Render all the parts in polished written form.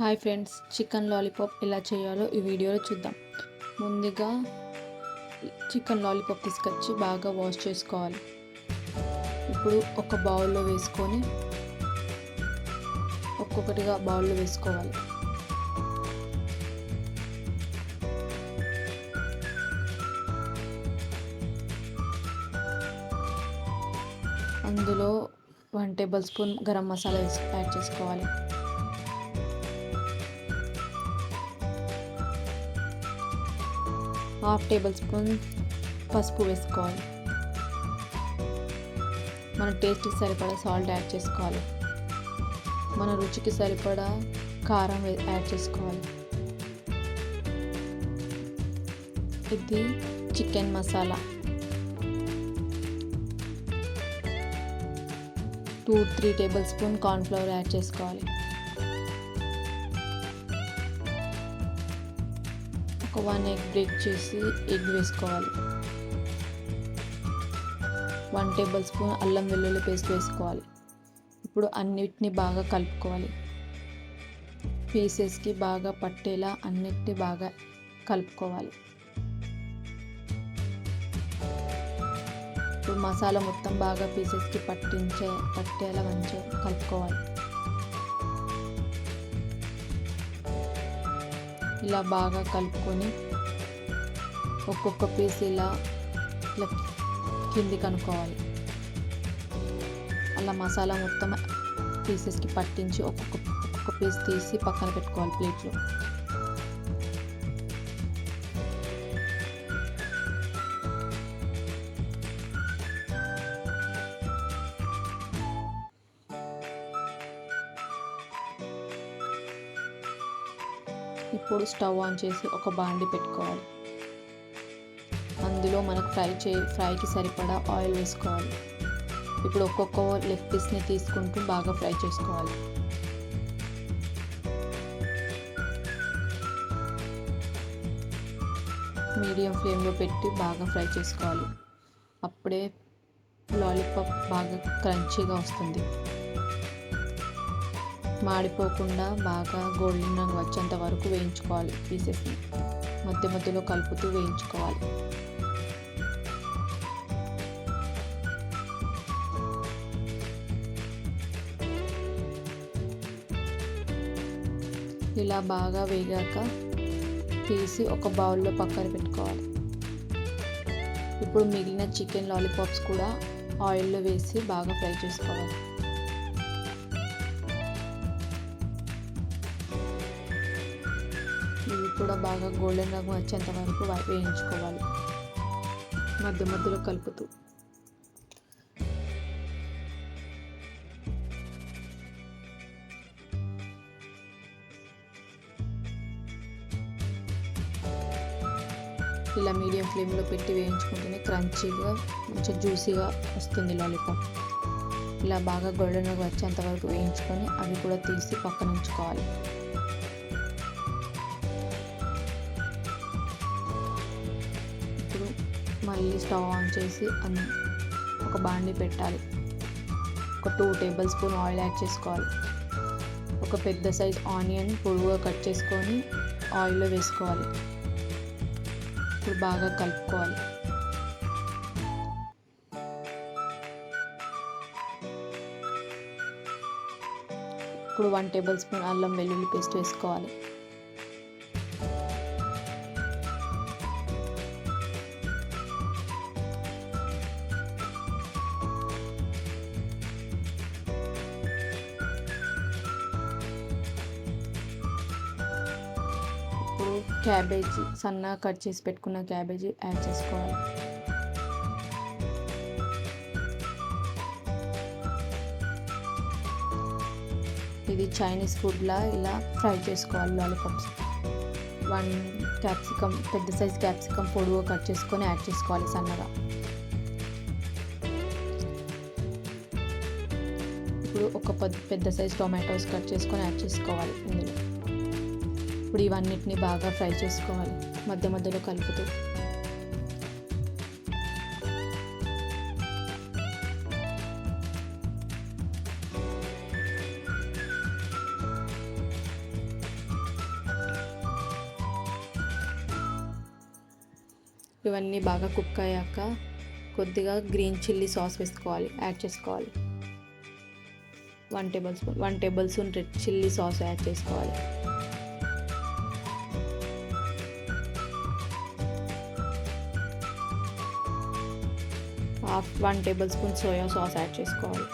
Hi friends, chicken lollipop ఎలా చేయాలో ఈ వీడియోలో చూద్దాం. ముందుగా చికెన్ లాలీపాప్ తీసుకొచ్చి బాగా వాష్ చేసుకోవాలి. ఇప్పుడు ఒక బౌల్లో వేసుకొని ఒక్కొక్కటిగా బౌల్లో వేసుకోవాలి. అందులో 1 table spoon garam masala add చేసుకోవాలి. హాఫ్ టేబుల్ స్పూన్ పసుపు వేసుకోవాలి. మన టేస్ట్కి సరిపడా సాల్ట్ యాడ్ చేసుకోవాలి. మన రుచికి సరిపడా కారం యాడ్ చేసుకోవాలి. ఇది chicken masala 2-3 table spoon cornflour add చేసుకోవాలి. ఒక 1 ఎగ్ బ్రేక్ చేసి ఎగ్ వేసుకోవాలి. 1 టేబుల్ స్పూన్ అల్లం వెల్లుల్లి పేస్ట్ వేసుకోవాలి. ఇప్పుడు అన్నిటిని బాగా కలుపుకోవాలి. పీసెస్కి బాగా పట్టేలా అన్నిటిని బాగా కలుపుకోవాలి. ఇప్పుడు మసాలా మొత్తం బాగా పీసెస్కి పట్టేలా మంచిగా కలుపుకోవాలి. ఇలా బాగా కలుపుకొని ఒక్కొక్క పీస్ ఇలా కిందికి అనుకోవాలి. అలా మసాలా మొత్తం పీసెస్కి పట్టించి ఒక్కొక్క పీస్ తీసి పక్కన పెట్టుకోవాలి ప్లేట్లో. ఇప్పుడు స్టవ్ ఆన్ చేసి ఒక బాండి పెట్టుకోవాలి. అందులో మనకు ఫ్రైకి సరిపడా ఆయిల్ వేసుకోవాలి. ఇప్పుడు ఒక్కొక్క లెగ్ పీస్ని తీసుకుంటూ బాగా ఫ్రై చేసుకోవాలి. మీడియం ఫ్లేమ్లో పెట్టి బాగా ఫ్రై చేసుకోవాలి. అప్పుడే లాలీపాప్ బాగా క్రంచీగా వస్తుంది. మాడిపోకుండా బాగా గోల్డెన్ రంగు వచ్చేంత వరకు వేయించుకోవాలి. పీసెస్ని మధ్యలో కలుపుతూ వేయించుకోవాలి. ఇలా బాగా వేగాక తీసి ఒక బౌల్లో పక్కన పెట్టుకోవాలి. ఇప్పుడు మిగిలిన చికెన్ లాలీపాప్స్ కూడా ఆయిల్లో వేసి బాగా ఫ్రై చేసుకోవాలి. ఇవి కూడా బాగా గోల్డెన్ రంగు వచ్చేంత వరకు వేయించుకోవాలి, మధ్యలో కలుపుతూ. ఇలా మీడియం ఫ్లేమ్లో పెట్టి వేయించుకుంటేనే క్రంచీగా మంచిగా జ్యూసీగా వస్తుంది లాలీపాప్. ఇలా బాగా గోల్డెన్ రంగు వచ్చేంత వరకు వేయించుకొని అవి కూడా తీసి పక్కన ఉంచుకోవాలి. ఇప్పుడు మళ్ళీ స్టవ్ ఆన్ చేసి ఒక బాండి పెట్టాలి. ఒక 2 టేబుల్ స్పూన్ ఆయిల్ యాడ్ చేసుకోవాలి. ఒక పెద్ద సైజ్ ఆనియన్ పొడవుగా కట్ చేసుకొని ఆయిల్లో వేసుకోవాలి. ఇప్పుడు బాగా కలుపుకోవాలి. ఇప్పుడు 1 టేబుల్ స్పూన్ అల్లం వెల్లుల్లి పేస్ట్ వేసుకోవాలి. ఇప్పుడు క్యాబేజీ సన్నగా కట్ చేసి పెట్టుకున్న క్యాబేజీ యాడ్ చేసుకోవాలి. ఇది చైనీస్ ఫుడ్లా ఇలా ఫ్రై చేసుకోవాలి లాలీపాప్స్. 1 క్యాప్సికమ్, పెద్ద సైజ్ క్యాప్సికమ్ పొడవుగా కట్ చేసుకొని యాడ్ చేసుకోవాలి సన్నగా. ఇప్పుడు ఒక పెద్ద సైజ్ టొమాటోస్ కట్ చేసుకొని యాడ్ చేసుకోవాలి ఇందులో. ఇప్పుడు ఇవన్నిటిని బాగా ఫ్రై చేసుకోవాలి, మధ్యలో కలుపుతూ. ఇవన్నీ బాగా కుక్ అయ్యాక కొద్దిగా గ్రీన్ చిల్లీ సాస్ యాడ్ చేసుకోవాలి. 1 tablespoon red chilli sauce add చేసుకోవాలి. Half 1 tablespoon soya sauce add చేసుకోవాలి.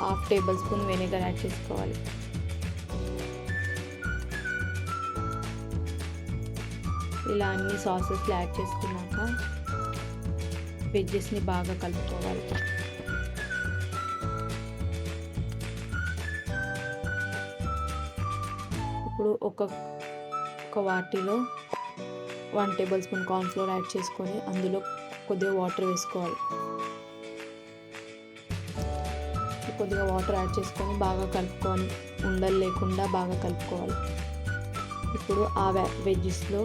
Half tablespoon vinegar add చేసుకోవాలి. ఇలా అన్ని సాసెస్ యాడ్ చేసుకున్నాక వెజ్జెస్ని బాగా కలుపుకోవాలి. ఇప్పుడు ఒక వాటిలో 1 టేబుల్ స్పూన్ కార్న్ఫ్లోర్ యాడ్ చేసుకొని అందులో కొద్దిగా వాటర్ వేసుకోవాలి. కొద్దిగా వాటర్ యాడ్ చేసుకొని బాగా కలుపుకొని ఉండలు లేకుండా బాగా కలుపుకోవాలి. ఇప్పుడు ఆ వెజ్జెస్లో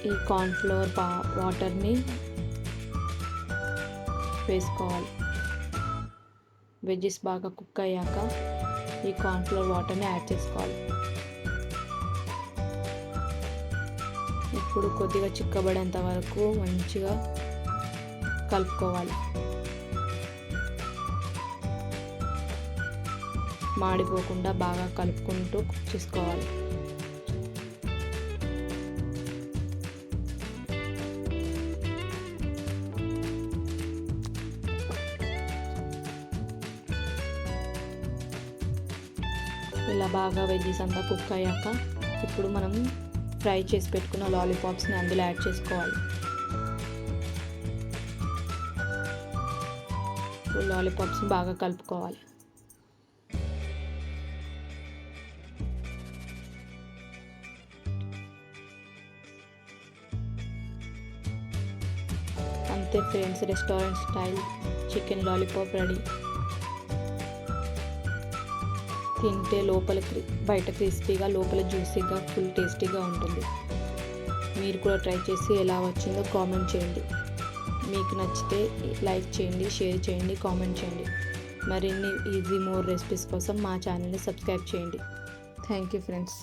ఈ కార్న్ఫ్లోర్ వాటర్ని వేసుకోవాలి. వెజ్జెస్ బాగా కుక్ అయ్యాక ఈ కార్న్ఫ్లోర్ వాటర్ని యాడ్ చేసుకోవాలి. ఇప్పుడు కొద్దిగా చిక్కబడేంత వరకు మంచిగా కలుపుకోవాలి. మాడిపోకుండా బాగా కలుపుకుంటూ కుక్ చేసుకోవాలి. ఇలా బాగా వెజ్జెస్ అంతా కుక్ అయ్యాక ఇప్పుడు మనం ఫ్రై చేసి పెట్టుకున్న లాలీపాప్స్ని అందులో యాడ్ చేసుకోవాలి. లాలీపాప్స్ని బాగా కలుపుకోవాలి. అంతే friends, restaurant style chicken lollipop ready. తింటే బయట క్రిస్పీగా లోపల జ్యూసీగా ఫుల్ టేస్టీగా ఉంటుంది. మీరు కూడా ట్రై చేసి ఎలా వచ్చిందో కామెంట్ చేయండి. మీకు నచ్చితే లైక్ చేయండి, షేర్ చేయండి, కామెంట్ చేయండి. మరిన్ని ఈజీ మోర్ రెసిపీస్ కోసం మా ఛానల్ని సబ్స్క్రైబ్ చేయండి. Thank you friends.